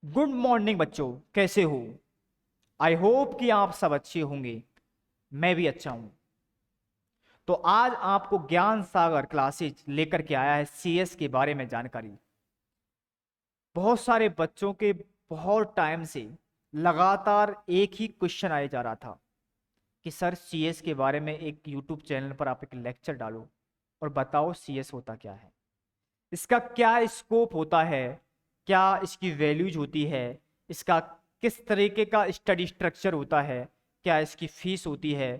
Good morning बच्चों, कैसे हो? आई होप कि आप सब अच्छे होंगे। मैं भी अच्छा हूं। तो आज आपको ज्ञान सागर क्लासेज लेकर के आया है सीएस के बारे में जानकारी। बहुत सारे बच्चों के बहुत टाइम से लगातार एक ही क्वेश्चन आया जा रहा था कि सर सीएस के बारे में एक यूट्यूब चैनल पर आप एक लेक्चर डालो और बताओ सीएस होता क्या है, इसका क्या स्कोप होता है, क्या इसकी वैल्यूज होती है, इसका किस तरीके का स्टडी स्ट्रक्चर होता है, क्या इसकी फीस होती है।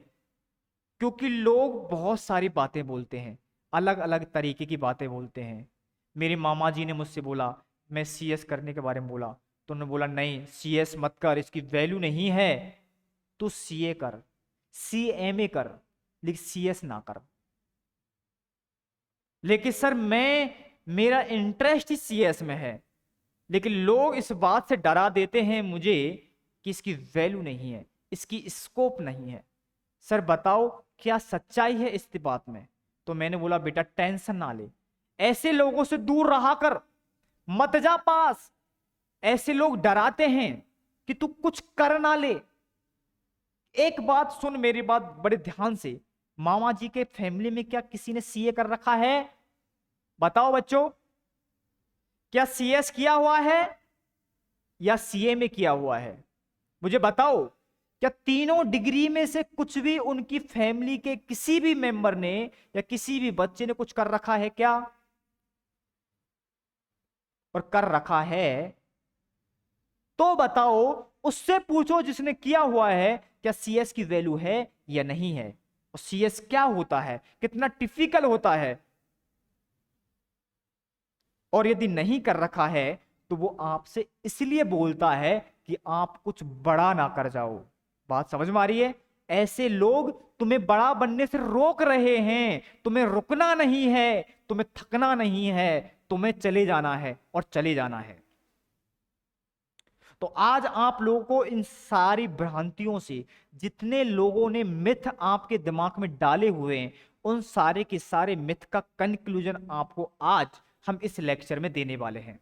क्योंकि लोग बहुत सारी बातें बोलते हैं, अलग अलग तरीके की बातें बोलते हैं। मेरे मामा जी ने मुझसे बोला, मैं सीएस करने के बारे में बोला तो उन्होंने बोला नहीं सीएस मत कर, इसकी वैल्यू नहीं है, तू सीए कर, सीएमए कर, लेकिन सीएस ना कर। लेकिन सर मेरा इंटरेस्ट ही सीएस में है, लेकिन लोग इस बात से डरा देते हैं मुझे कि इसकी वैल्यू नहीं है, इसकी स्कोप नहीं है। सर बताओ क्या सच्चाई है इस बात में? तो मैंने बोला बेटा टेंशन ना ले, ऐसे लोगों से दूर रहा कर, मत जा पास। ऐसे लोग डराते हैं कि तू कुछ कर ना ले। एक बात सुन, मेरी बात बड़े ध्यान से। मामा जी के फैमिली में क्या किसी ने सीए कर रखा है? बताओ बच्चों, क्या सीएस किया हुआ है या सीए में किया हुआ है? मुझे बताओ, क्या तीनों डिग्री में से कुछ भी उनकी फैमिली के किसी भी मेंबर ने या किसी भी बच्चे ने कुछ कर रखा है क्या? और कर रखा है तो बताओ, उससे पूछो जिसने किया हुआ है, क्या सीएस की वैल्यू है या नहीं है, और सीएस क्या होता है, कितना टिपिकल होता है। और यदि नहीं कर रखा है तो वो आपसे इसलिए बोलता है कि आप कुछ बड़ा ना कर जाओ। बात समझ में आ रही है? ऐसे लोग तुम्हें बड़ा बनने से रोक रहे हैं। तुम्हें रुकना नहीं है, तुम्हें थकना नहीं है, तुम्हें चले जाना है और चले जाना है। तो आज आप लोगों को इन सारी भ्रांतियों से, जितने लोगों ने मिथ आपके दिमाग में डाले हुए हैं, उन सारे के सारे मिथ का कंक्लूजन आपको आज हम इस लेक्चर में देने वाले हैं।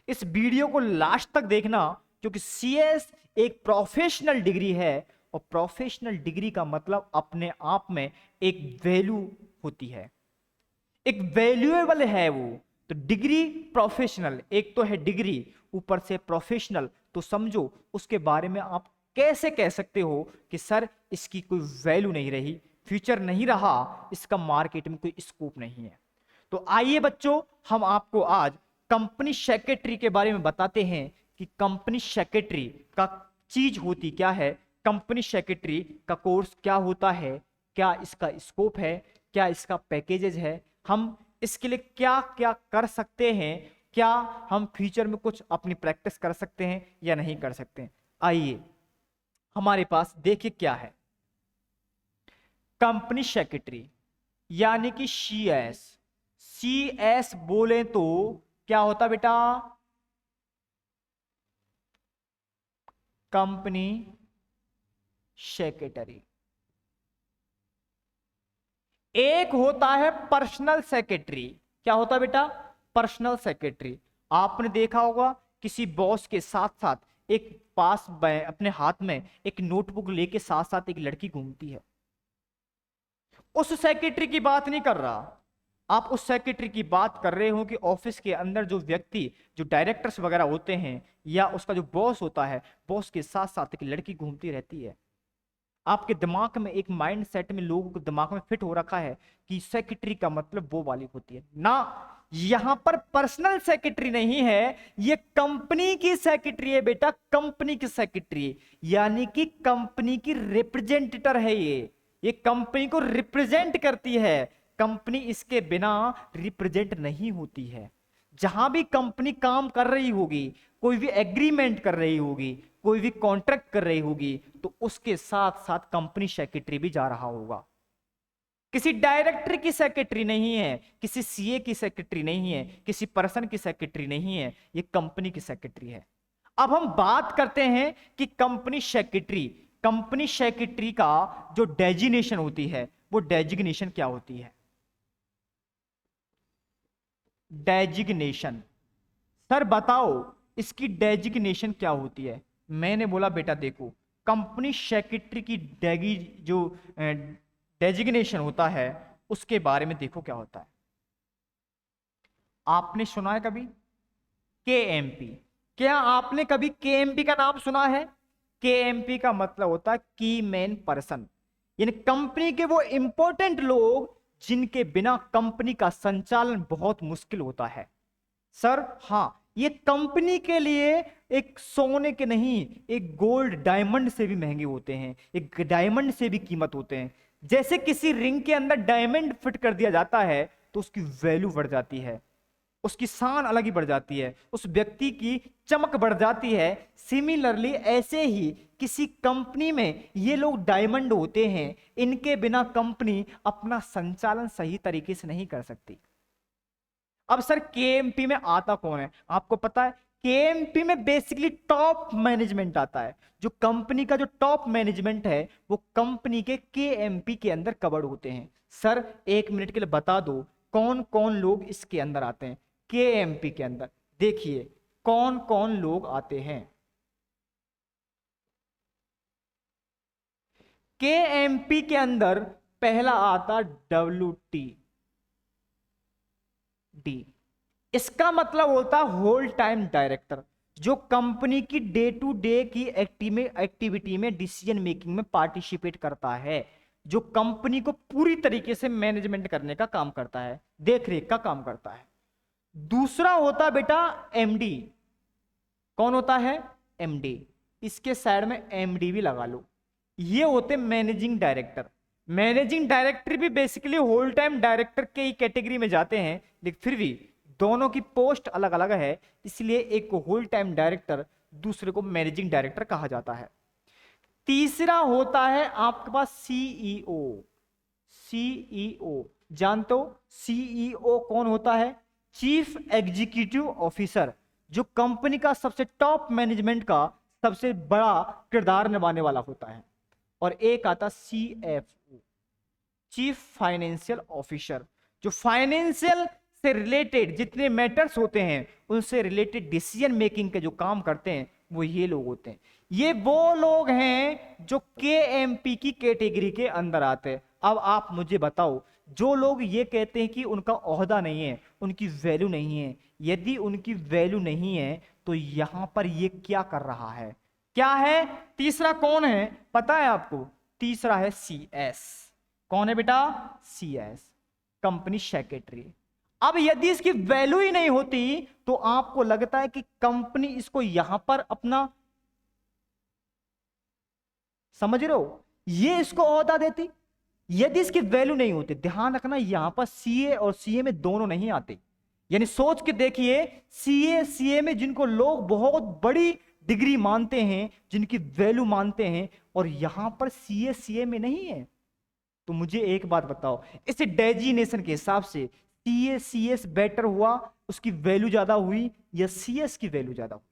इस वीडियो को लास्ट तक देखना, क्योंकि सीएस एक प्रोफेशनल डिग्री है, और प्रोफेशनल डिग्री का मतलब अपने आप में एक वैल्यू होती है, एक वैल्यूएबल है वो। तो डिग्री प्रोफेशनल, एक तो है डिग्री, ऊपर से प्रोफेशनल, तो समझो उसके बारे में आप कैसे कह सकते हो कि सर इसकी कोई वैल्यू नहीं रही, फ्यूचर नहीं रहा, इसका मार्केट में कोई स्कोप नहीं है। तो आइए बच्चों, हम आपको आज कंपनी सेक्रेटरी के बारे में बताते हैं कि कंपनी सेक्रेटरी का चीज होती क्या है, कंपनी सेक्रेटरी का कोर्स क्या होता है, क्या इसका स्कोप है, क्या इसका पैकेजेज है, हम इसके लिए क्या क्या कर सकते हैं, क्या हम फ्यूचर में कुछ अपनी प्रैक्टिस कर सकते हैं या नहीं कर सकते हैं। आइए हमारे पास देखिए क्या है कंपनी सेक्रेटरी, यानी कि सीएस। सीएस बोले तो क्या होता बेटा? Company secretary. एक होता है पर्सनल सेक्रेटरी। क्या होता है बेटा? Personal secretary. आपने देखा होगा किसी बॉस के साथ साथ एक पास अपने हाथ में एक नोटबुक लेके साथ साथ एक लड़की घूमती है। उस सेक्रेटरी की बात नहीं कर रहा, आप उस सेक्रेटरी की बात कर रहे हो कि ऑफिस के अंदर जो व्यक्ति, जो डायरेक्टर्स वगैरह होते हैं, या उसका जो बॉस होता है, बॉस के साथ साथ एक लड़की घूमती रहती है। आपके दिमाग में एक माइंड सेट में, लोगों के दिमाग में फिट हो रखा है कि सेक्रेटरी का मतलब वो वाली होती है ना। यहां पर पर्सनल सेक्रेटरी नहीं है, ये कंपनी की सेक्रेटरी है बेटा, कंपनी की सेक्रेटरी, यानी कि कंपनी की रिप्रेजेंटेटर है ये कंपनी को रिप्रेजेंट करती है। कंपनी इसके बिना रिप्रेजेंट नहीं होती है। जहां भी कंपनी काम कर रही होगी, कोई भी एग्रीमेंट कर रही होगी, कोई भी कॉन्ट्रैक्ट कर रही होगी, तो उसके साथ साथ कंपनी सेक्रेटरी भी जा रहा होगा। किसी डायरेक्टर की सेक्रेटरी नहीं है, किसी सीए की सेक्रेटरी नहीं है, किसी पर्सन की सेक्रेटरी नहीं है, ये कंपनी की सेक्रेटरी है। अब हम बात करते हैं कि कंपनी सेक्रेटरी का जो डेजिग्नेशन होती है, वो डेजिग्नेशन क्या होती है? डेजिग्नेशन, सर बताओ इसकी डेजिग्नेशन क्या होती है? मैंने बोला बेटा देखो, कंपनी सेक्रेटरी की जो डेजिग्नेशन होता है उसके बारे में देखो क्या होता है। आपने सुना है कभी केएमपी? क्या आपने कभी केएमपी का नाम सुना है? केएमपी का मतलब होता है की मैन पर्सन, यानी कंपनी के वो इंपॉर्टेंट लोग जिनके बिना कंपनी का संचालन बहुत मुश्किल होता है। सर हाँ, ये कंपनी के लिए एक सोने के नहीं, एक गोल्ड डायमंड से भी महंगे होते हैं, एक डायमंड से भी कीमत होते हैं। जैसे किसी रिंग के अंदर डायमंड फिट कर दिया जाता है तो उसकी वैल्यू बढ़ जाती है, उसकी शान अलग ही बढ़ जाती है, उस व्यक्ति की चमक बढ़ जाती है। सिमिलरली ऐसे ही किसी कंपनी में ये लोग डायमंड होते हैं, इनके बिना कंपनी अपना संचालन सही तरीके से नहीं कर सकती। अब सर केएमपी में आता कौन है आपको पता है? केएमपी में बेसिकली टॉप मैनेजमेंट आता है। जो कंपनी का जो टॉप मैनेजमेंट है वो कंपनी के केएमपी के अंदर कवर्ड होते हैं। सर 1 मिनट के लिए बता दो कौन कौन लोग इसके अंदर आते हैं केएमपी के अंदर। देखिए कौन कौन लोग आते हैं केएमपी के अंदर। पहला आता WTD, इसका मतलब होता है होल टाइम डायरेक्टर, जो कंपनी की डे टू डे की एक्टिविटी में डिसीजन मेकिंग में पार्टिसिपेट करता है, जो कंपनी को पूरी तरीके से मैनेजमेंट करने का काम करता है, देख रेख का काम करता है। दूसरा होता बेटा एमडी। कौन होता है? एमडी। इसके साइड में एमडी भी लगा लो। ये होते मैनेजिंग डायरेक्टर। मैनेजिंग डायरेक्टर भी बेसिकली होल टाइम डायरेक्टर के ही कैटेगरी में जाते हैं, लेकिन फिर भी दोनों की पोस्ट अलग अलग है, इसलिए एक को होल टाइम डायरेक्टर, दूसरे को मैनेजिंग डायरेक्टर कहा जाता है। तीसरा होता है आपके पास सीईओ। सीईओ जानते हो सीईओ कौन होता है? चीफ एग्जीक्यूटिव ऑफिसर, जो कंपनी का सबसे टॉप मैनेजमेंट का सबसे बड़ा किरदार निभाने वाला होता है। और एक आता CFO, चीफ फाइनेंशियल ऑफिसर, जो फाइनेंशियल से रिलेटेड जितने मैटर्स होते हैं उनसे रिलेटेड डिसीजन मेकिंग के जो काम करते हैं वो ये लोग होते हैं। ये वो लोग हैं जो केएमपी की कैटेगरी के अंदर आते हैं। अब आप मुझे बताओ, जो लोग ये कहते हैं कि उनका ओहदा नहीं है, उनकी वैल्यू नहीं है, यदि उनकी वैल्यू नहीं है तो यहां पर ये क्या कर रहा है? क्या है? तीसरा कौन है पता है आपको? तीसरा है CS। कौन है बेटा? CS, company secretary. अब यदि इसकी वैल्यू ही नहीं होती तो आपको लगता है कि कंपनी इसको यहां पर अपना, समझ रहे हो, ये इसको ओहदा देती यदि इसकी वैल्यू नहीं होती। ध्यान रखना यहां पर सीए और सीए में दोनों नहीं आते, यानी सोच के देखिए, सीए में जिनको लोग बहुत बड़ी डिग्री मानते हैं, जिनकी वैल्यू मानते हैं, और यहां पर सीए में नहीं है। तो मुझे एक बात बताओ, इस डेजिग्नेशन के हिसाब से सीएस बेटर हुआ, उसकी वैल्यू ज्यादा हुई, या सीएस की वैल्यू ज्यादा हुई?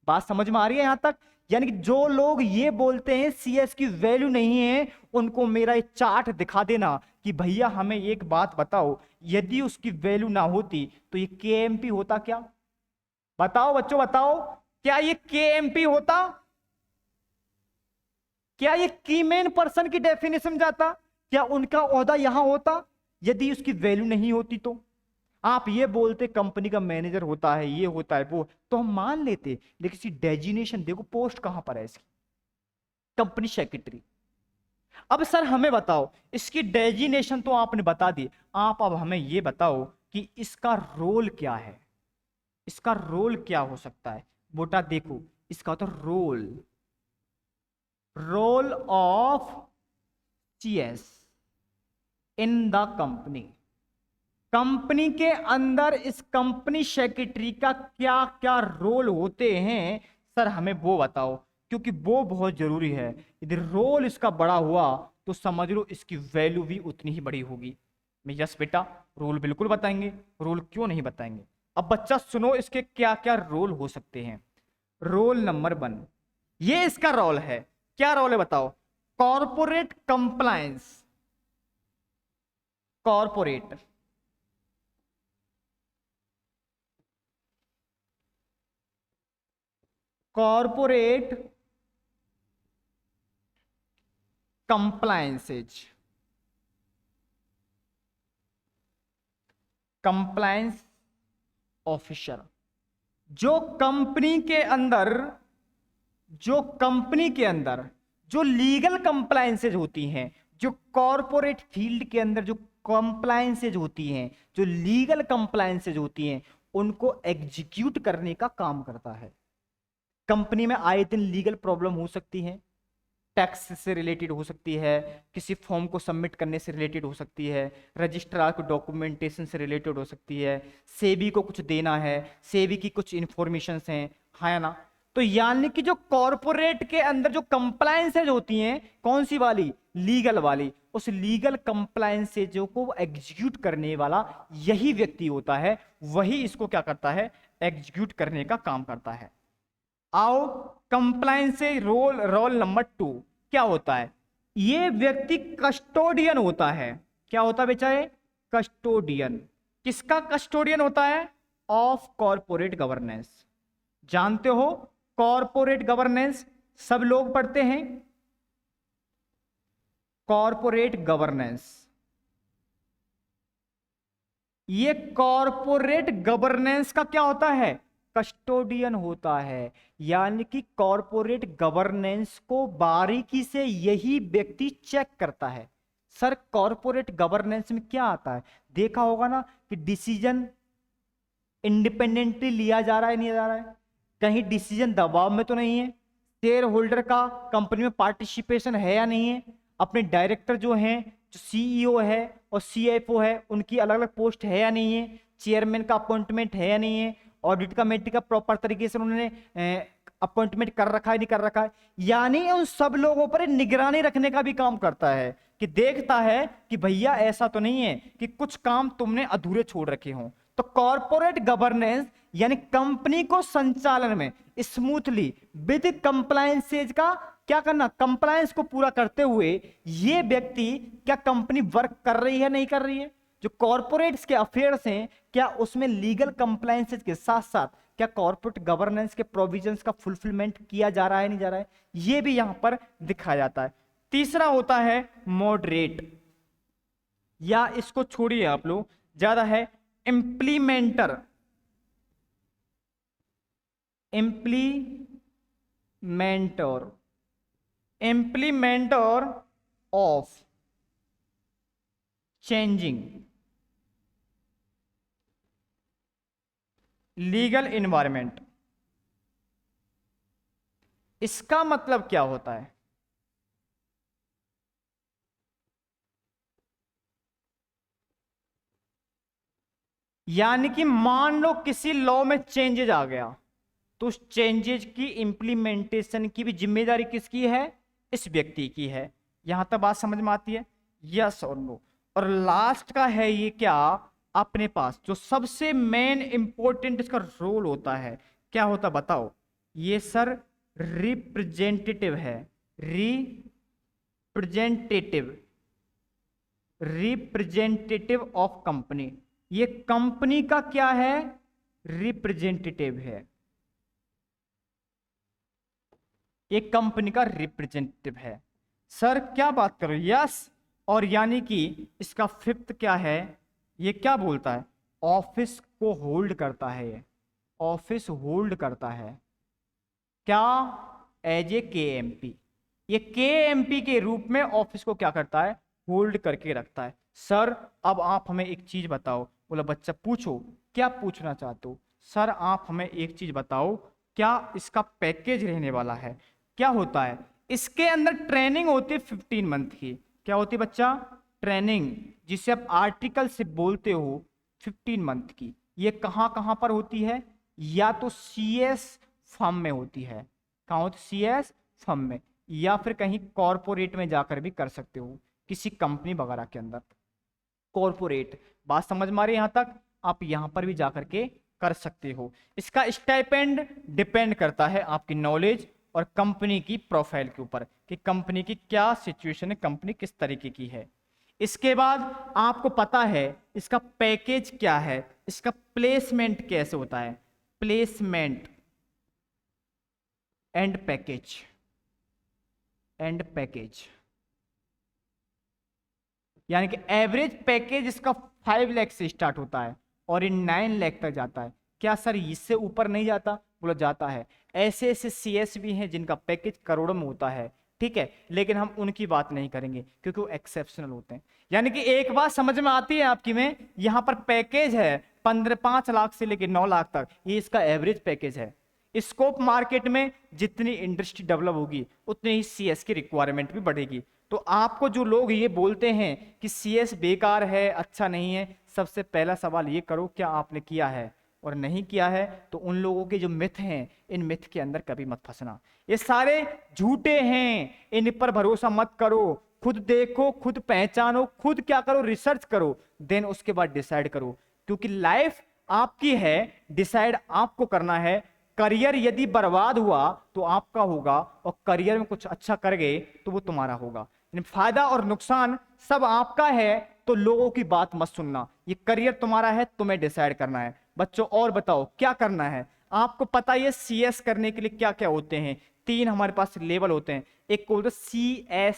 बात समझ में आ रही है यहां तक? यानी कि जो लोग ये बोलते हैं सीएस की वैल्यू नहीं है, उनको मेरा एक चार्ट दिखा देना कि भैया हमें एक बात बताओ, यदि उसकी वैल्यू ना होती तो ये केएमपी होता क्या? बताओ बच्चों बताओ, क्या ये केएमपी होता? क्या ये की मैन पर्सन की डेफिनेशन जाता? क्या उनका ओहदा यहां होता यदि उसकी वैल्यू नहीं होती? तो आप ये बोलते कंपनी का मैनेजर होता है, ये होता है वो, तो हम मान लेते, लेकिन इसकी डेजिग्नेशन देखो, पोस्ट कहां पर है इसकी? Company secretary. अब सर हमें बताओ, इसकी डेजिग्नेशन तो आपने बता दी, आप अब हमें ये बताओ कि इसका रोल क्या है? इसका रोल क्या हो सकता है? बेटा देखो, इसका तो role of CS in the company. Company के अंदर इस कंपनी सेक्रेटरी का क्या क्या रोल होते हैं सर, हमें वो बताओ, क्योंकि वो बहुत जरूरी है। यदि रोल इसका बड़ा हुआ तो समझ लो इसकी वैल्यू भी उतनी ही बड़ी होगी। मैं यस बेटा रोल बिल्कुल बताएंगे, रोल क्यों नहीं बताएंगे। अब बच्चा सुनो इसके क्या क्या रोल हो सकते हैं। रोल नंबर 1, ये इसका रोल है। क्या रोल है बताओ? Corporate compliance. Corporate corporate compliances, compliance officer, जो कंपनी के अंदर जो लीगल कंप्लायंसेज होती हैं, जो कॉरपोरेट फील्ड के अंदर जो कंप्लायंसेज होती हैं, जो लीगल कंप्लायंसेज होती हैं, उनको एग्जीक्यूट करने का काम करता है। कंपनी में आए दिन लीगल प्रॉब्लम हो सकती है, टैक्स से रिलेटेड हो सकती है, किसी फॉर्म को सबमिट करने से रिलेटेड हो सकती है, रजिस्ट्रार को डॉक्यूमेंटेशन से रिलेटेड हो सकती है, सेबी को कुछ देना है, सेबी की कुछ इंफॉर्मेशन हैं, है ना। तो यानी कि जो कॉरपोरेट के अंदर जो कंप्लायंसेज होती हैं, कौन सी वाली? लीगल वाली। उस लीगल कंप्लायंसेज को एग्जीक्यूट करने वाला यही व्यक्ति होता है, वही इसको क्या करता है? एग्जीक्यूट करने का काम करता है। आओ कंप्लायंस से रोल नंबर 2 क्या होता है? ये व्यक्ति कस्टोडियन होता है। क्या होता है बेचा? कस्टोडियन। किसका कस्टोडियन होता है? Of corporate governance. जानते हो कॉरपोरेट गवर्नेंस सब लोग पढ़ते हैं। कॉरपोरेट गवर्नेंस, ये कॉरपोरेट गवर्नेंस का क्या होता है? कस्टोडियन होता है। यानी कि कॉरपोरेट गवर्नेंस को बारीकी से यही व्यक्ति चेक करता है। सर कॉरपोरेट गवर्नेंस में क्या आता है? देखा होगा ना कि डिसीजन इंडिपेंडेंटली लिया जा रहा है, नहीं जा रहा है, कहीं डिसीजन दबाव में तो नहीं है, शेयर होल्डर का कंपनी में पार्टिसिपेशन है या नहीं है, अपने डायरेक्टर जो हैं, जो सीईओ है और सीएफओ है, उनकी अलग अलग पोस्ट है या नहीं है, चेयरमैन का अपॉइंटमेंट है या नहीं है, ऑडिट कमेटी का प्रॉपर तरीके से उन्होंने अपॉइंटमेंट कर रखा है नहीं कर रखा है। यानी उन सब लोगों पर निगरानी रखने का भी काम करता है, कि देखता है कि भैया ऐसा तो नहीं है कि कुछ काम तुमने अधूरे छोड़ रखे हों। तो कॉरपोरेट गवर्नेंस यानी कंपनी को संचालन में स्मूथली विद कंप्लायंसेज का क्या करना? कंप्लायंस को पूरा करते हुए ये व्यक्ति क्या कंपनी वर्क कर रही है नहीं कर रही है, जो कॉरपोरेट्स के अफेयर्स हैं क्या उसमें लीगल कंप्लायंसेज के साथ साथ क्या कॉर्पोरेट गवर्नेंस के प्रोविजंस का फुलफिलमेंट किया जा रहा है नहीं जा रहा है, ये भी यहां पर दिखाया जाता है। तीसरा होता है मॉडरेट, या इसको छोड़िए आप लोग, ज्यादा है implementer. Implementer of changing legal environment. इसका मतलब क्या होता है? यानी कि मान लो किसी लॉ में चेंजेज आ गया, तो उस चेंजेज की इंप्लीमेंटेशन की भी जिम्मेदारी किसकी है? इस व्यक्ति की है। यहां तक बात समझ में आती है? यस और नो। और लास्ट का है ये क्या अपने पास जो सबसे मेन इंपॉर्टेंट इसका रोल होता है, क्या होता बताओ? ये सर रिप्रेजेंटेटिव है। Representative of company. ये कंपनी का क्या है? रिप्रेजेंटेटिव है। ये कंपनी का रिप्रेजेंटेटिव है। सर क्या बात करो? यस। और यानी कि इसका फिफ्थ क्या है? ये क्या बोलता है? ऑफिस को होल्ड करता है। ये ऑफिस होल्ड करता है क्या? As a KMP. ये केएमपी के रूप में ऑफिस को क्या करता है? होल्ड करके रखता है। सर अब आप हमें एक चीज बताओ। बोला बच्चा पूछो, क्या पूछना चाहते हो? सर आप हमें एक चीज बताओ, क्या इसका पैकेज रहने वाला है? क्या होता है इसके अंदर? ट्रेनिंग होती है 15 मंथ की। क्या होती है बच्चा? ट्रेनिंग, जिसे आप आर्टिकल से बोलते हो 15 मंथ की। ये कहां कहां पर होती है? या तो सीएस फर्म में होती है। कहां होती? सीएस फर्म में, या फिर कहीं कॉरपोरेट में जाकर भी कर सकते हो, किसी कंपनी वगैरह के अंदर। कॉरपोरेट, बात समझ में आ रही है? यहां तक आप यहां पर भी जाकर के कर सकते हो। इसका स्टाइपेंड डिपेंड करता है आपकी नॉलेज और कंपनी की प्रोफाइल के ऊपर, कि कंपनी की क्या सिचुएशन है, कंपनी किस तरीके की है। इसके बाद आपको पता है इसका पैकेज क्या है, इसका प्लेसमेंट कैसे होता है। Placement and package, and package यानी कि एवरेज पैकेज इसका 5 लाख से स्टार्ट होता है और ये 9 लाख तक जाता है। क्या सर इससे ऊपर नहीं जाता? बोला जाता है। ऐसे ऐसे सीएस भी हैं जिनका पैकेज करोड़ों में होता है, ठीक है, लेकिन हम उनकी बात नहीं करेंगे क्योंकि वो एक्सेप्शनल होते हैं। यानी कि एक बात समझ में आती है आपकी में, यहां पर पैकेज है 5 लाख से लेकर 9 लाख तक, ये इसका एवरेज पैकेज है। स्कोप मार्केट में जितनी इंडस्ट्री डेवलप होगी उतनी ही सीएस की रिक्वायरमेंट भी बढ़ेगी। तो आपको जो लोग ये बोलते हैं कि सीएस बेकार है, अच्छा नहीं है, सबसे पहला सवाल ये करो क्या आपने किया है, और नहीं किया है तो उन लोगों के जो मिथ हैं इन मिथ के अंदर कभी मत फंसना। ये सारे झूठे हैं, इन पर भरोसा मत करो। खुद देखो, खुद पहचानो, खुद क्या करो, रिसर्च करो, देन उसके बाद डिसाइड करो, क्योंकि लाइफ आपकी है, डिसाइड आपको करना है। करियर यदि बर्बाद हुआ तो आपका होगा, और करियर में कुछ अच्छा कर गए तो वो तुम्हारा होगा। फायदा और नुकसान सब आपका है, तो लोगों की बात मत सुनना। ये करियर तुम्हारा है, तुम्हें डिसाइड करना है। बच्चों और बताओ क्या करना है? आपको पता है सीएस करने के लिए क्या क्या होते हैं? 3 हमारे पास लेवल होते हैं। एक को बोलते C S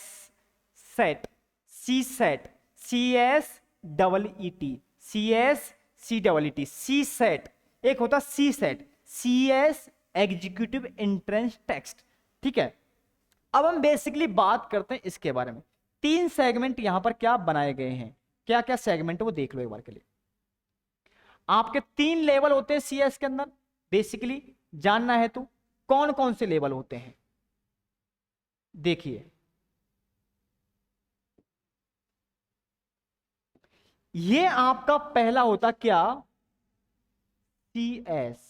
set, C set, C S double E T, C S C double E T, C set. एक होता C set, C S executive entrance test, ठीक है। अब हम बेसिकली बात करते हैं इसके बारे में। 3 सेगमेंट यहां पर क्या बनाए गए हैं, क्या क्या सेगमेंट वो देख लो एक बार के लिए। आपके 3 लेवल होते हैं सीएस के अंदर, बेसिकली जानना है तो कौन कौन से लेवल होते हैं देखिए। ये आपका पहला होता क्या, सीएस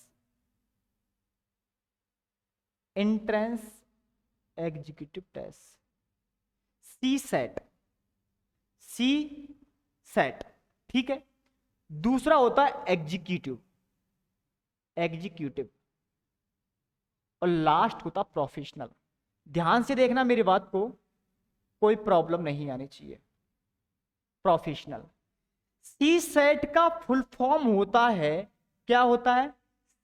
एंट्रेंस एग्जीक्यूटिव टेस्ट, सी सेट, सी सेट, ठीक है। दूसरा होता है एग्जीक्यूटिव, एग्जीक्यूटिव, और लास्ट होता प्रोफेशनल। ध्यान से देखना मेरी बात को, कोई प्रॉब्लम नहीं आनी चाहिए। प्रोफेशनल, सी सेट का फुल फॉर्म होता है, क्या होता है,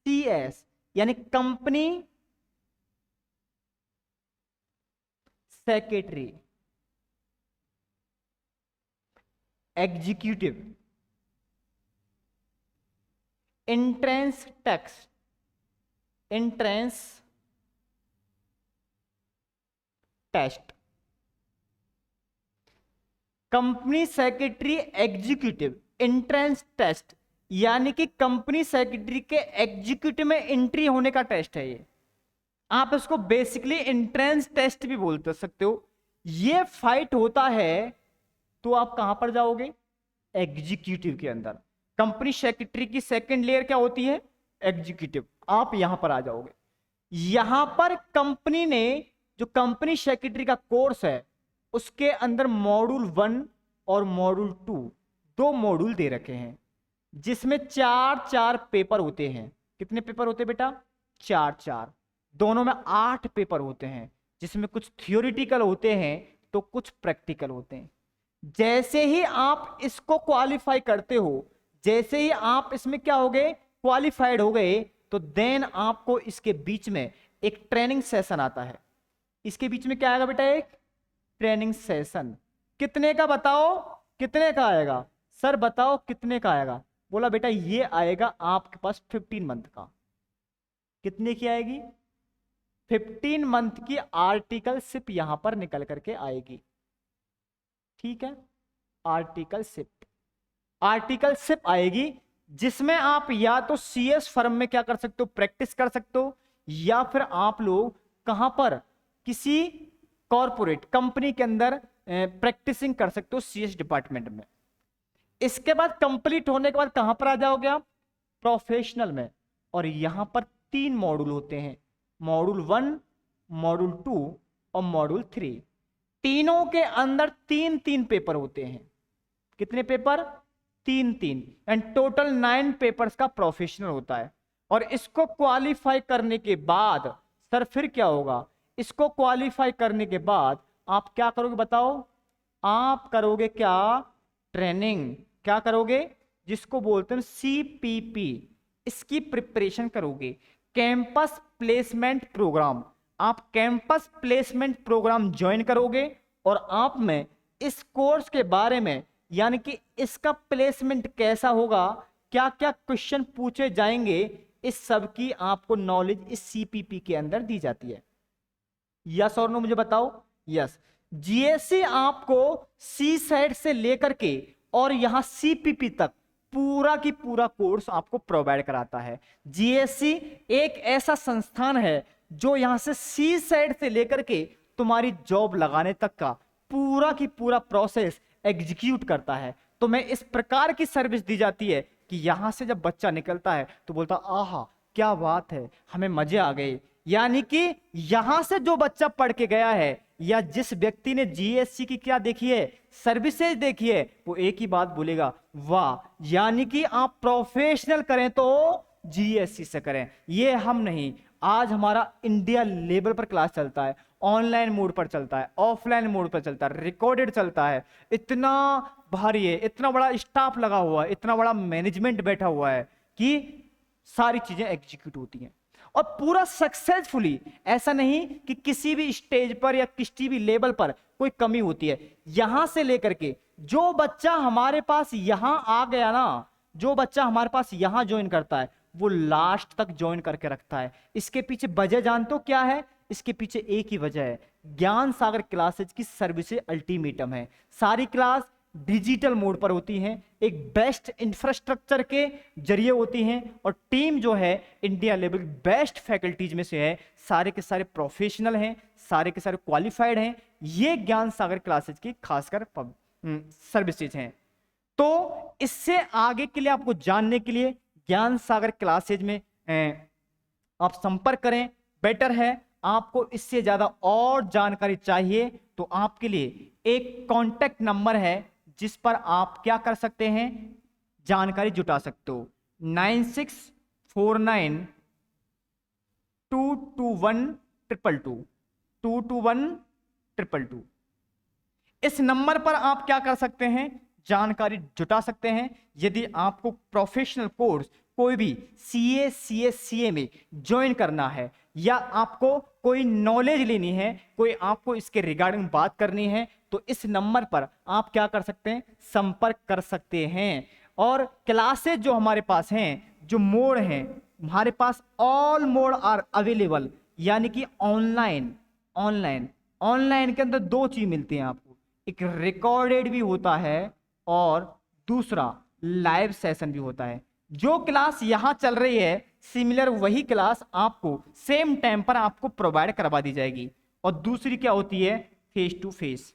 सीएस यानी company secretary executive entrance test, entrance test, company secretary executive entrance test, यानी कि कंपनी सेक्रेटरी के एग्जीक्यूटिव में एंट्री होने का टेस्ट है ये। आप इसको बेसिकली एंट्रेंस टेस्ट भी बोल सकते हो। ये फाइट होता है तो आप कहां पर जाओगे, एग्जीक्यूटिव के अंदर। कंपनी सेक्रेटरी की सेकंड लेयर क्या होती है, एग्जीक्यूटिव। आप यहां पर आ जाओगे। यहां पर कंपनी ने जो कंपनी सेक्रेटरी का कोर्स है उसके अंदर मॉड्यूल 1 और मॉड्यूल 2 2 मॉड्यूल दे रखे हैं, जिसमें 4 पेपर होते हैं। कितने पेपर होते हैं बेटा, 4। दोनों में 8 पेपर होते हैं, जिसमें कुछ थियोरिटिकल होते हैं तो कुछ प्रैक्टिकल होते हैं। जैसे ही आप इसको क्वालिफाई करते हो, जैसे ही आप इसमें क्या हो गए, क्वालिफाइड हो गए, तो देन आपको इसके बीच में एक ट्रेनिंग सेशन आता है। इसके बीच में क्या आएगा बेटा, एक ट्रेनिंग सेशन। कितने का बताओ, कितने का आएगा सर, बताओ कितने का आएगा। बोला बेटा ये आएगा आपके पास 15 मंथ का। कितने की आएगी, 15 मंथ की आर्टिकलशिप यहां पर निकल करके आएगी, ठीक है। आर्टिकलशिप आएगी, जिसमें आप या तो सीएस फर्म में क्या कर सकते हो, प्रैक्टिस कर सकते हो, या फिर आप लोग कहां पर, किसी कॉर्पोरेट कंपनी के अंदर प्रैक्टिसिंग कर सकते हो सीएस डिपार्टमेंट में। इसके बाद कंप्लीट होने के बाद कहां पर आ जाओगे आप, प्रोफेशनल में। और यहां पर 3 मॉड्यूल होते हैं, मॉड्यूल 1, मॉड्यूल 2 और मॉड्यूल 3। तीनों के अंदर 3 पेपर होते हैं। कितने पेपर, 3 एंड टोटल 9 पेपर्स का प्रोफेशनल होता है। और इसको क्वालिफाई करने के बाद सर फिर क्या होगा, इसको क्वालिफाई करने के बाद आप क्या करोगे बताओ, आप करोगे क्या, ट्रेनिंग। क्या करोगे, जिसको बोलते हैं सीपीपी, इसकी प्रिपरेशन करोगे, कैंपस प्लेसमेंट प्रोग्राम। आप कैंपस प्लेसमेंट प्रोग्राम ज्वाइन करोगे और आप में इस कोर्स के बारे में, यानी कि इसका प्लेसमेंट कैसा होगा, क्या क्या क्वेश्चन पूछे जाएंगे, इस सब की आपको नॉलेज इस सीपीपी के अंदर दी जाती है। यस और नो मुझे बताओ। यस, जीएससी आपको सी सेट से लेकर के और यहां सीपीपी तक पूरा की पूरा कोर्स आपको प्रोवाइड कराता है। जीएससी एक ऐसा संस्थान है जो यहां से सी सेट से लेकर के तुम्हारी जॉब लगाने तक का पूरा की पूरा प्रोसेस एग्जीक्यूट करता है। तो मैं इस प्रकार की सर्विस दी जाती है कि यहां से जब बच्चा निकलता है तो बोलता आहा क्या बात है, हमें मजे आ गए। यानी कि यहां से जो बच्चा पढ़ के गया है या जिस व्यक्ति ने जीएससी की क्या देखी है, सर्विसेज देखी है, वो एक ही बात बोलेगा, वाह, यानी कि आप प्रोफेशनल करें तो जीएससी से करें। ये हम नहीं, आज हमारा इंडिया लेवल पर क्लास चलता है, ऑनलाइन मोड पर चलता है, ऑफलाइन मोड पर चलता है, रिकॉर्डेड चलता है, इतना भारी है, इतना बड़ा स्टाफ लगा हुआ है, इतना बड़ा मैनेजमेंट बैठा हुआ है कि सारी चीजें एग्जीक्यूट होती हैं और पूरा सक्सेसफुली। ऐसा नहीं कि किसी भी स्टेज पर या किसी भी लेवल पर कोई कमी होती है। यहां से लेकर के जो बच्चा हमारे पास यहां आ गया ना, जो बच्चा हमारे पास यहां ज्वाइन करता है वो लास्ट तक ज्वाइन करके रखता है। इसके पीछे वजह जानते हो क्या है? इसके पीछे एक ही वजह है, ज्ञान सागर क्लासेज की सर्विसेज अल्टीमेटम है। सारी क्लास डिजिटल मोड पर होती हैं, एक बेस्ट इंफ्रास्ट्रक्चर के जरिए होती हैं और टीम जो है इंडिया लेवल बेस्ट फैकल्टीज में से है, सारे के सारे प्रोफेशनल हैं, सारे के सारे क्वालिफाइड हैं। ये ज्ञान सागर क्लासेज की खासकर सर्विसेज हैं। तो इससे आगे के लिए आपको जानने के लिए ज्ञान सागर क्लासेज में आप संपर्क करें, बेटर है। आपको इससे ज्यादा और जानकारी चाहिए तो आपके लिए एक कांटेक्ट नंबर है जिस पर आप क्या कर सकते हैं, जानकारी जुटा सकते हो। 9649221222 22122। इस नंबर पर आप क्या कर सकते हैं, जानकारी जुटा सकते हैं। यदि आपको प्रोफेशनल कोर्स कोई भी सीए, सीए में ज्वाइन करना है या आपको कोई नॉलेज लेनी है, कोई आपको इसके रिगार्डिंग बात करनी है, तो इस नंबर पर आप क्या कर सकते हैं, संपर्क कर सकते हैं। और क्लासेज जो हमारे पास हैं, जो मोड हैं हमारे पास, ऑल मोड आर अवेलेबल। यानी कि ऑनलाइन के अंदर दो चीज मिलती हैं आपको, एक रिकॉर्डेड भी होता है और दूसरा लाइव सेशन भी होता है। जो क्लास यहां चल रही है सिमिलर वही क्लास आपको सेम टाइम पर आपको प्रोवाइड करवा दी जाएगी। और दूसरी क्या होती है, फेस टू फेस।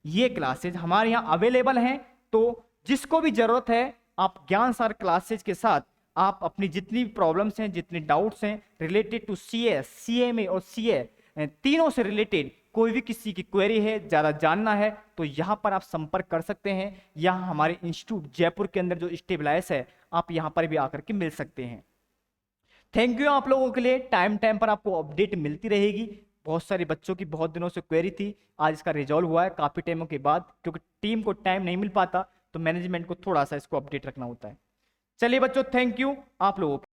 ये क्लासेज हमारे यहाँ अवेलेबल हैं, तो जिसको भी जरूरत है आप ज्ञान सागर क्लासेज के साथ आप अपनी जितनी भी प्रॉब्लम्स हैं, जितने डाउट्स हैं रिलेटेड टू सीए, सीएमए और सीए, तीनों से रिलेटेड कोई भी किसी की क्वेरी है, ज़्यादा जानना है, तो यहाँ पर आप संपर्क कर सकते हैं। यहाँ हमारे इंस्टीट्यूट जयपुर के अंदर जो स्टेबलाइज है, आप यहाँ पर भी आकर के मिल सकते हैं। थैंक यू आप लोगों के लिए। टाइम पर आपको अपडेट मिलती रहेगी। बहुत सारे बच्चों की बहुत दिनों से क्वेरी थी, आज इसका रिजॉल्व हुआ है काफ़ी टाइमों के बाद, क्योंकि टीम को टाइम नहीं मिल पाता तो मैनेजमेंट को थोड़ा सा इसको अपडेट रखना होता है। चलिए बच्चों, थैंक यू आप लोगों